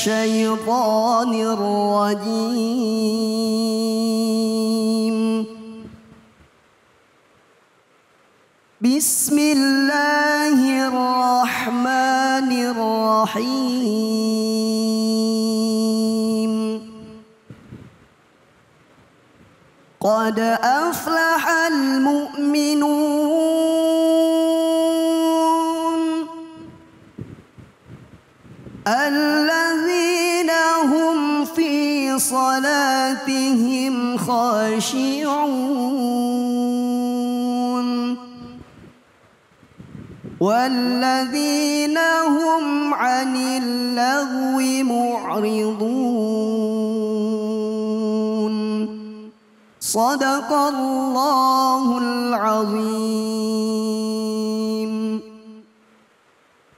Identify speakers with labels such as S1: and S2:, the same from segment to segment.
S1: الشيطان الرجيم بسم الله الرحمن الرحيم قد أفلح المؤمنون الذين هم في صلاتهم خاشعون والذين هم عن اللغو معرضون صدق الله العظيم.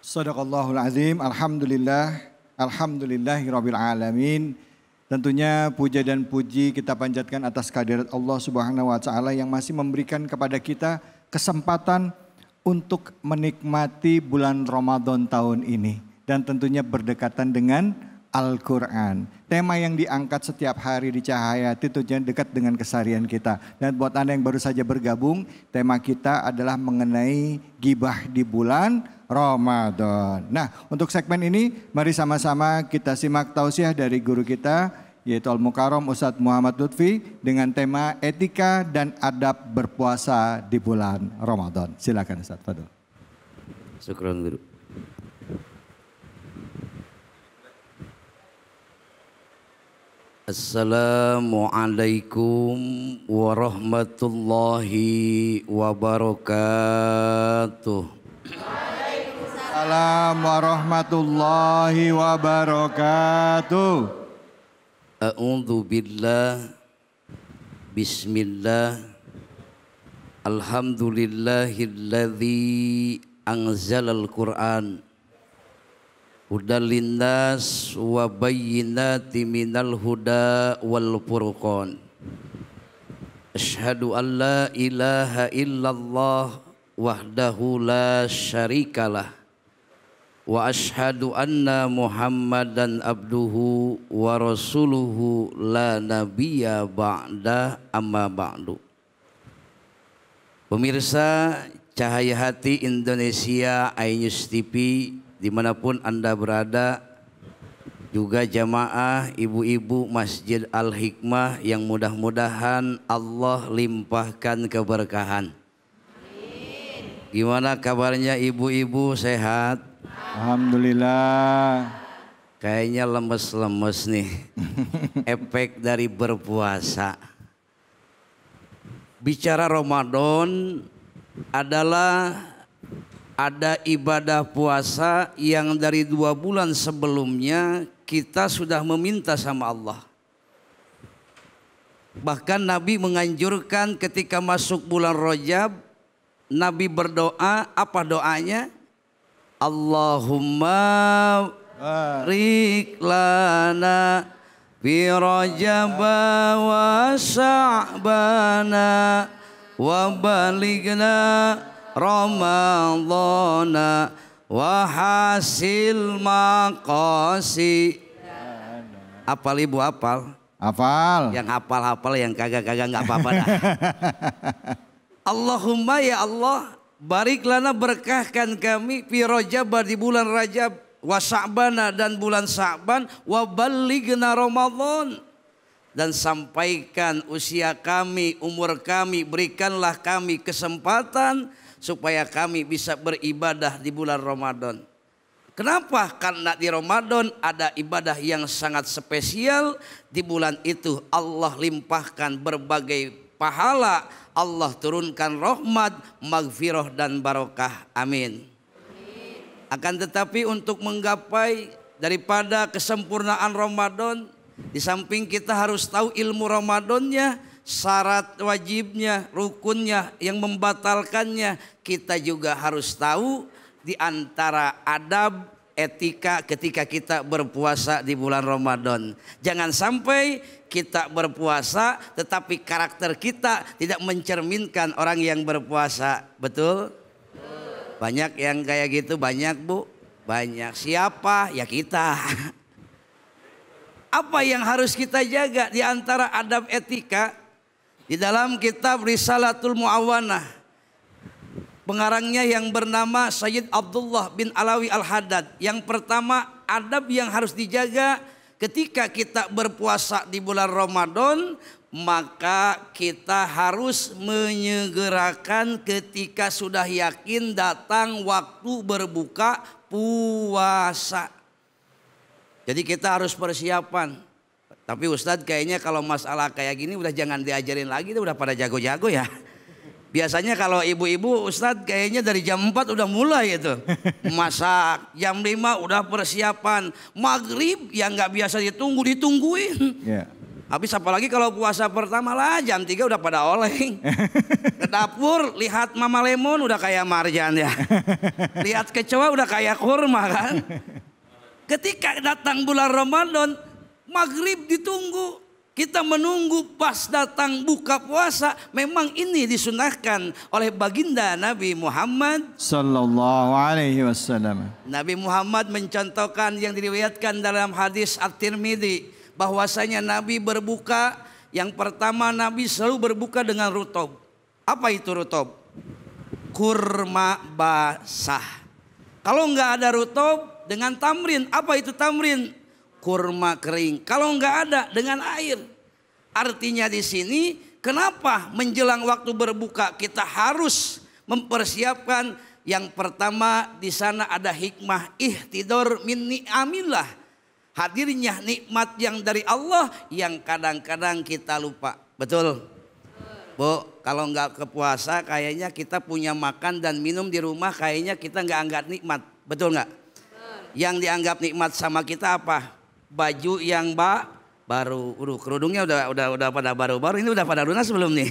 S2: Sadaqallahul azim. Alhamdulillahirabbil alamin. Tentunya puja dan puji kita panjatkan atas kehadirat Allah Subhanahu wa taala yang masih memberikan kepada kita kesempatan untuk menikmati bulan Ramadan tahun ini dan tentunya berdekatan dengan Al-Quran. Tema yang diangkat setiap hari di Cahaya tentunya dekat dengan keseharian kita. Dan buat Anda yang baru saja bergabung, tema kita adalah mengenai gibah di bulan Ramadan. Nah, untuk segmen ini mari sama-sama kita simak tausiah dari guru kita yaitu Al-Mukarram Ustadz Muhammad Lutfi dengan tema etika dan adab berpuasa di bulan Ramadan. Silakan Ustadz, Fadil.
S3: Syukran guru. Assalamualaikum warahmatullahi wabarakatuh.
S2: Waalaikumsalam warahmatullahi wabarakatuh.
S3: A'udzu billah. Bismillah. Alhamdulillahilladzi anzalal Qur'an hudal linnas wa bayyinatin minal huda wal furqan. Asyhadu an la ilaha illallah wahdahu la syarikalah wa asyhadu anna Muhammadan abduhu wa rasuluhu la nabiyya ba'da amma ba'du. Pemirsa Cahaya Hati Indonesia iNews TV dimanapun Anda berada, juga jamaah ibu-ibu Masjid Al-Hikmah yang mudah-mudahan Allah limpahkan keberkahan. Amin. Gimana kabarnya ibu-ibu, sehat?
S2: Alhamdulillah.
S3: Kayaknya lemes-lemes nih. Efek dari berpuasa. Bicara Ramadan adalah ada ibadah puasa yang dari 2 bulan sebelumnya kita sudah meminta sama Allah. Bahkan Nabi menganjurkan ketika masuk bulan Rajab, Nabi berdoa, apa doanya? Allahumma barik lana fi Rajab wa Sya'bana wa balighna Ramadhana wa hasil maqasi. Apal ibu, apal?
S2: Hafal.
S3: Yang hafal-hafal, yang kagak-kagak nggak apa-apa dah. Allahumma ya Allah, barik lana, berkahkan kami fi Rajab, di bulan Rajab, wa Sya'bana, dan bulan Sya'ban, wa balighna Ramadhan, dan sampaikan usia kami, umur kami, berikanlah kami kesempatan supaya kami bisa beribadah di bulan Ramadan. Kenapa? Karena di Ramadan ada ibadah yang sangat spesial. Di bulan itu Allah limpahkan berbagai pahala, Allah turunkan rahmat, maghfirah dan barokah. Amin. Akan tetapi untuk menggapai daripada kesempurnaan Ramadan, di samping kita harus tahu ilmu Ramadannya, syarat wajibnya, rukunnya, yang membatalkannya, kita juga harus tahu di antara adab etika ketika kita berpuasa di bulan Ramadan. Jangan sampai kita berpuasa tetapi karakter kita tidak mencerminkan orang yang berpuasa. Betul? Banyak yang kayak gitu, banyak Bu. Banyak. Siapa? Ya kita. Apa yang harus kita jaga di antara adab etika? Di dalam kitab Risalatul Mu'awanah, pengarangnya yang bernama Sayyid Abdullah bin Alawi Al-Haddad. Yang pertama, adab yang harus dijaga ketika kita berpuasa di bulan Ramadan, maka kita harus menyegerakan ketika sudah yakin datang waktu berbuka puasa. Jadi kita harus persiapan. Tapi Ustadz kayaknya kalau masalah kayak gini udah jangan diajarin lagi, udah pada jago-jago ya. Biasanya kalau ibu-ibu Ustadz kayaknya dari jam 4 udah mulai itu. Masak, jam 5 udah persiapan. Maghrib yang gak biasa ditungguin.
S2: Yeah.
S3: Habis apalagi kalau puasa pertama lah jam 3 udah pada oleng. Ke dapur lihat Mama Lemon udah kayak Marjan ya. Lihat kecoa udah kayak kurma kan. Ketika datang bulan Ramadan, maghrib ditunggu. Kita menunggu pas datang buka puasa. Memang ini disunahkan oleh baginda Nabi Muhammad
S2: Sallallahu alaihi wasallam.
S3: Nabi Muhammad mencontohkan yang diriwayatkan dalam hadis At-Tirmidzi, bahwasanya Nabi berbuka, yang pertama Nabi selalu berbuka dengan rutob. Apa itu rutob? Kurma basah. Kalau nggak ada rutob, dengan tamrin. Apa itu tamrin? Kurma kering. Kalau nggak ada, dengan air. Artinya di sini, kenapa menjelang waktu berbuka kita harus mempersiapkan? Yang pertama, di sana ada hikmah ihtidor min ni'amillah. Hadirnya nikmat yang dari Allah yang kadang-kadang kita lupa. Betul? Bu, kalau nggak ke puasa kayaknya kita punya makan dan minum di rumah, kayaknya kita nggak anggap nikmat. Betul nggak? Yang dianggap nikmat sama kita apa? Baju yang baru. Kerudungnya udah pada baru-baru. Ini udah pada lunas belum nih?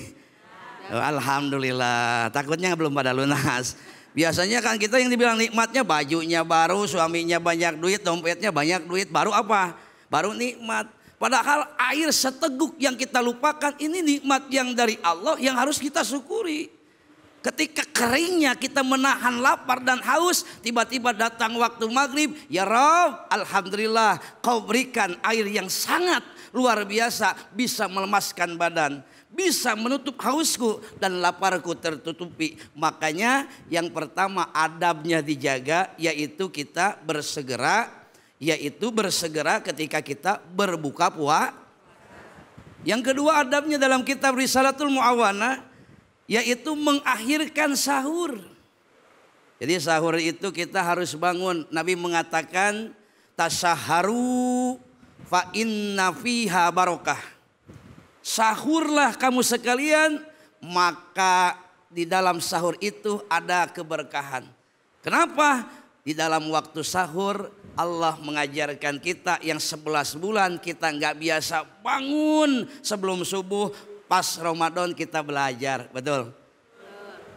S3: Oh, alhamdulillah. Takutnya belum pada lunas. Biasanya kan kita yang dibilang nikmatnya bajunya baru, suaminya banyak duit, dompetnya banyak duit. Baru apa? Baru nikmat. Padahal air seteguk yang kita lupakan ini nikmat yang dari Allah yang harus kita syukuri. Ketika keringnya kita menahan lapar dan haus, tiba-tiba datang waktu maghrib, ya Rabb, alhamdulillah kau berikan air yang sangat luar biasa, bisa melemaskan badan, bisa menutup hausku dan laparku tertutupi. Makanya yang pertama adabnya dijaga, yaitu kita bersegera, ketika kita berbuka puasa. Yang kedua adabnya dalam kitab Risalatul Mu'awanah, yaitu mengakhirkan sahur. Jadi sahur itu kita harus bangun. Nabi mengatakan tasaharu fa inna fiha barokah. Sahurlah kamu sekalian, maka di dalam sahur itu ada keberkahan. Kenapa? Di dalam waktu sahur Allah mengajarkan kita yang 11 bulan kita nggak biasa bangun sebelum subuh. Pas Ramadan kita belajar, betul?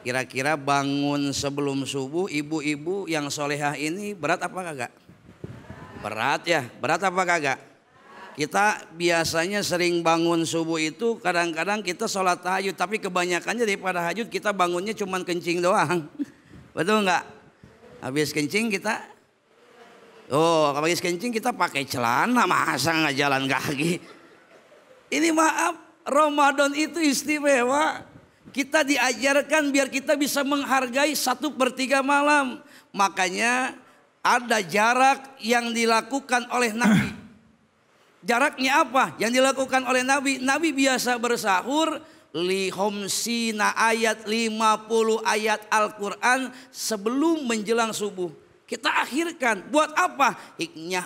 S3: Kira-kira bangun sebelum subuh, ibu-ibu yang solehah ini berat apa kagak? Berat ya, berat apa kagak? Kita biasanya sering bangun subuh itu kadang-kadang kita sholat tahajud. Tapi kebanyakannya daripada tahajud kita bangunnya cuman kencing doang. Betul nggak? Habis kencing kita, habis kencing kita pakai celana, masa nggak jalan kaki? Ini maaf. Ramadan itu istimewa. Kita diajarkan biar kita bisa menghargai 1/3 malam. Makanya ada jarak yang dilakukan oleh Nabi. Jaraknya apa? Yang dilakukan oleh Nabi. Nabi biasa bersahur lihomsina ayat 50 ayat Al-Quran sebelum menjelang subuh. Kita akhirkan. Buat apa?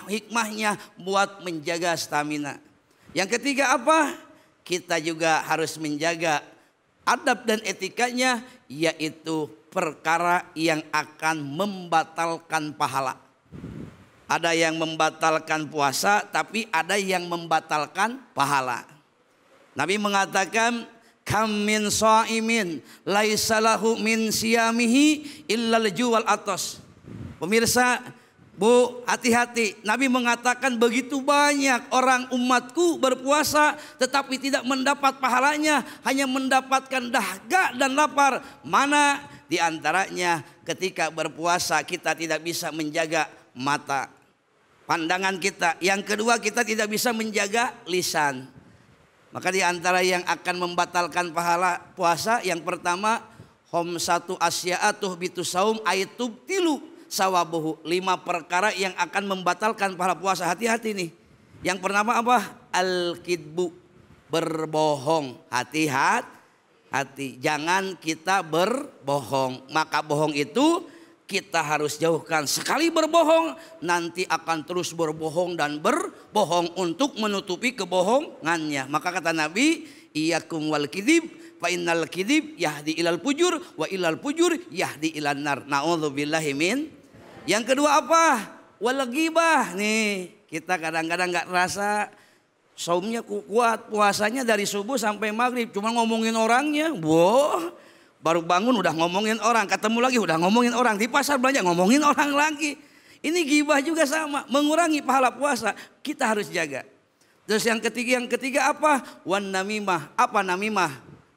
S3: Hikmahnya buat menjaga stamina. Yang ketiga apa? Kita juga harus menjaga adab dan etikanya, yaitu perkara yang akan membatalkan pahala. Ada yang membatalkan puasa, tapi ada yang membatalkan pahala. Nabi mengatakan, kam min shaimin laisa lahu min siyamihi illa al-ju'al atas. Pemirsa, Bu, hati-hati. Nabi mengatakan begitu banyak orang umatku berpuasa tetapi tidak mendapat pahalanya, hanya mendapatkan dahaga dan lapar. Mana di antaranya ketika berpuasa kita tidak bisa menjaga mata. pandangan kita. Yang kedua, kita tidak bisa menjaga lisan. Maka di antara yang akan membatalkan pahala puasa, yang pertama, homsatu asya'atuh bitusaum aitub tilu sawabuhu. 5 perkara yang akan membatalkan pahala puasa. Hati-hati nih. Yang pertama apa? Al-kidbu, berbohong. Hati-hati. Jangan kita berbohong. Maka bohong itu kita harus jauhkan. Sekali berbohong, nanti akan terus berbohong dan berbohong untuk menutupi kebohongannya. Maka kata Nabi, iyyakum wal kidib, fa innal kidib yahdi ilal fujur, wa ilal fujur yahdi ilan nar. Na'udzubillahi min. Yang kedua apa? Wal ghibah. Nih, kita kadang-kadang gak rasa saumnya kuat, puasanya dari subuh sampai maghrib, cuma ngomongin orangnya. Wow. Baru bangun udah ngomongin orang, ketemu lagi udah ngomongin orang, di pasar belanja ngomongin orang lagi. Ini ghibah juga sama, mengurangi pahala puasa. Kita harus jaga. Terus yang ketiga apa? Wan namimah. Apa namimah?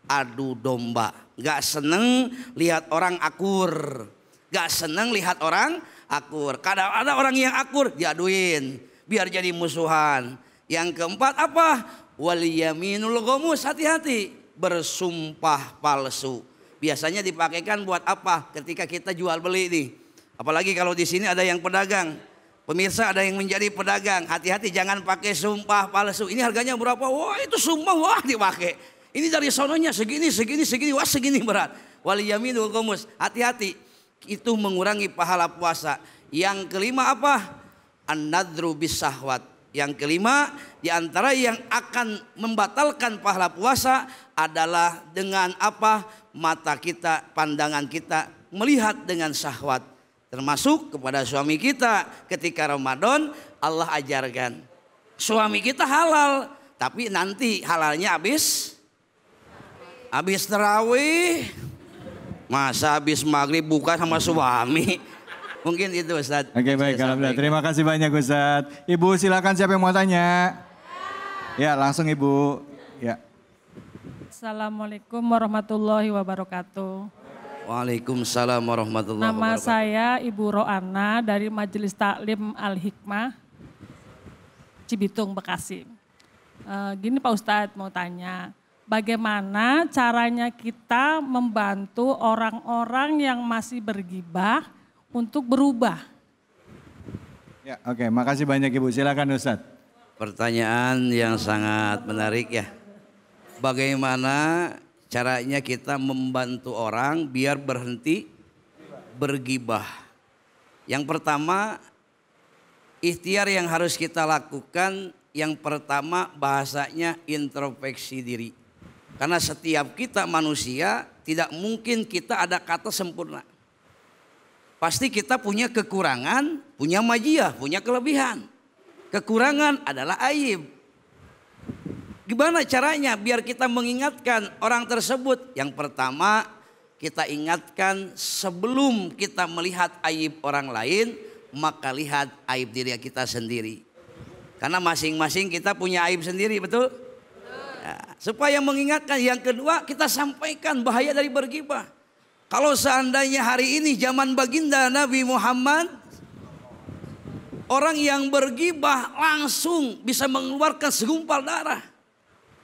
S3: Adu domba. Gak seneng lihat orang akur. Gak seneng lihat orang akur. Kadang ada orang yang akur diaduin, biar jadi musuhan. Yang keempat apa? Wal yaminul ghamus. Hati-hati, bersumpah palsu. Biasanya dipakaikan buat apa? Ketika kita jual beli nih. Apalagi kalau di sini ada yang pedagang. Pemirsa ada yang menjadi pedagang. Hati-hati jangan pakai sumpah palsu. Ini harganya berapa? Wah itu sumpah, wah dipakai. Ini dari sononya segini. Wah segini berat. Wal yaminul ghamus. Hati-hati. Itu mengurangi pahala puasa. Yang kelima apa? An-nadru bis syahwat. Yang kelima, di antara yang akan membatalkan pahala puasa adalah dengan apa? Mata kita, pandangan kita melihat dengan syahwat. Termasuk kepada suami kita ketika Ramadan Allah ajarkan. Suami kita halal, tapi nanti halalnya habis tarawih. Masa habis maghrib buka sama suami? Mungkin itu Ustaz.
S2: Oke baik, alhamdulillah. Terima kasih banyak Ustaz. Ibu silakan, siapa yang mau tanya? Ya langsung Ibu. Ya.
S4: Assalamualaikum warahmatullahi wabarakatuh.
S3: Waalaikumsalam warahmatullahi wabarakatuh.
S4: Nama saya Ibu Roana dari Majelis Taklim Al-Hikmah, Cibitung, Bekasi. Gini Pak Ustadz mau tanya, bagaimana caranya kita membantu orang-orang yang masih bergibah untuk berubah?
S2: Ya, oke, makasih banyak Ibu. Silakan Ustadz.
S3: Pertanyaan yang sangat menarik ya. Bagaimana caranya kita membantu orang biar berhenti bergibah? Yang pertama, ikhtiar yang harus kita lakukan, yang pertama bahasanya introspeksi diri. Karena setiap kita manusia tidak mungkin kita ada kata sempurna. Pasti kita punya kekurangan, punya majiah, punya kelebihan. Kekurangan adalah aib. Gimana caranya biar kita mengingatkan orang tersebut? Yang pertama, kita ingatkan sebelum kita melihat aib orang lain, maka lihat aib diri kita sendiri. Karena masing-masing kita punya aib sendiri, betul? Ya, supaya mengingatkan. Yang kedua, kita sampaikan bahaya dari bergibah. Kalau seandainya hari ini zaman baginda Nabi Muhammad, orang yang bergibah langsung bisa mengeluarkan segumpal darah.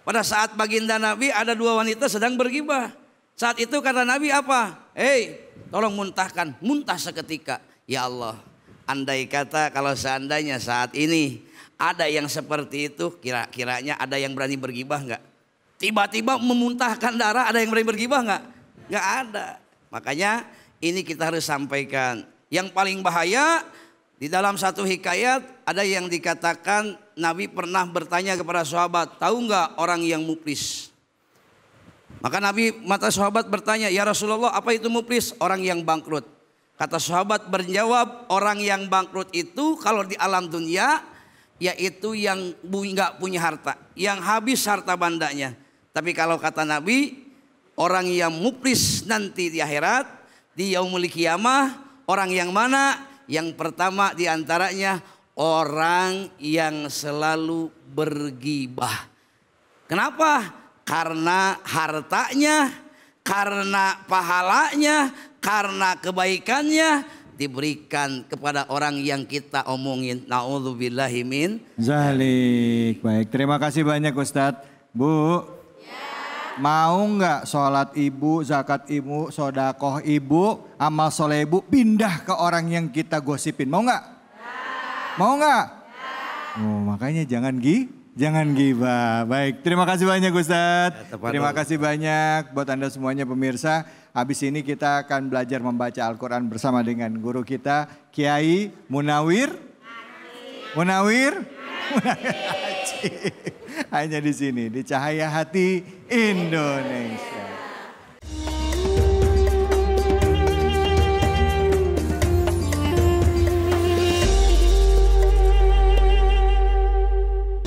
S3: Pada saat baginda Nabi ada 2 wanita sedang bergibah. Saat itu kata Nabi apa? Hei, tolong muntahkan. Muntah seketika. Ya Allah, andai kata kalau seandainya saat ini ada yang seperti itu, kira-kiranya ada yang berani bergibah enggak? Tiba-tiba memuntahkan darah, ada yang berani bergibah enggak? Enggak ada. Makanya ini kita harus sampaikan. Yang paling bahaya, di dalam satu hikayat ada yang dikatakan Nabi pernah bertanya kepada sahabat, tahu nggak orang yang muflis? Maka sahabat bertanya, ya Rasulullah apa itu muflis? Orang yang bangkrut. Kata sahabat berjawab, orang yang bangkrut itu kalau di alam dunia yaitu yang nggak punya harta, yang habis harta bandanya. Tapi kalau kata Nabi, orang yang muflis nanti di akhirat, di yaumul qiyamah, orang yang mana? Yang pertama diantaranya orang yang selalu bergibah. Kenapa? Karena hartanya, karena pahalanya, karena kebaikannya diberikan kepada orang yang kita omongin. Na'udzubillahi min
S2: zalik. Baik, terima kasih banyak Ustadz. Bu, mau nggak sholat ibu, zakat ibu, sodakoh ibu, amal soleh ibu pindah ke orang yang kita gosipin? Mau nggak? Mau nggak? Oh, makanya jangan gibah. Baik, terima kasih banyak Ustadz. Terima kasih banyak buat Anda semuanya pemirsa. Habis ini kita akan belajar membaca Al-Quran bersama dengan guru kita Kiai Munawir. Munawir Haji. Hanya di sini, di Cahaya Hati Indonesia.